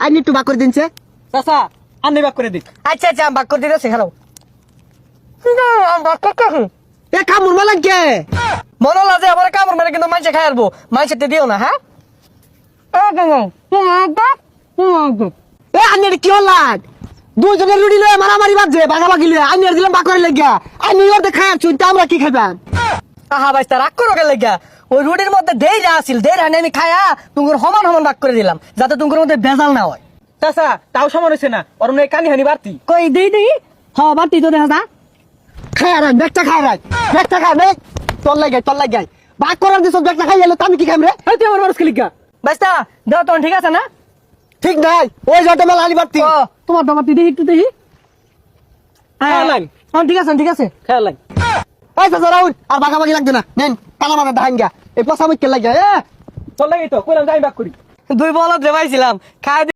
আইনি একটু বাক করে দিনছে। চাচা আন্নে বাক করে দিক। আচ্ছা আচ্ছা বাক করে দিতেছি খারাপ এ কামড় মালান কে মনে হলো যে আমার কামড় মেরে কিন্তু মাইসে খাই আসবো মাইসে দিও না হ্যাঁ এ আইনি কি হলাম দুজনের রুটি লয়ে মারামারি বাজছে বাগাবাগি লয়ে আইনি দিলাম বাক করে লাগিয়া আইনি ওর দেখাই আনছুন তা আমরা কি খাইবাম আহা বাইস্তা রাগ করো কে লেগা ওই রুটির মধ্যে দেইরা আসিল দেইরা আমি খায়া তোমার সমান সমান ভাগ করে দিলাম যাতে তোমার মধ্যে ভেজাল না হয় চাচা তাও সমান হইছে না ওর মনে কানি হানি বাড়তি। কই দেই হ্যাঁ বাতি তো দেখা যা খায় রাখ ব্যাগটা খায় রাখ ব্যাগটা খায় রে তোর লাগাই বাক করার দিছ ব্যাগটা খাই গেল আমি কি খাইম রে এই তুই আমার মানুষ খেলি গা। বাইস্তা দাও তখন ঠিক আছে না ঠিক নাই ওই যত মেলা আলি বাড়তি ও, তোমার দামাতি দেখি একটু দেখি খেয়ালাম হ্যাঁ ঠিক আছে খেয়ালাম। এই চাচা রাউল আর বাগাবাগি লাগবে না নেন কালা মারা ধাঙ্গা এই পচা মুখকে লাগিয়া এ তোর লাগেই তো কইলাম যাই বাক করি। দুই বলদ রে পাইছিলাম খাই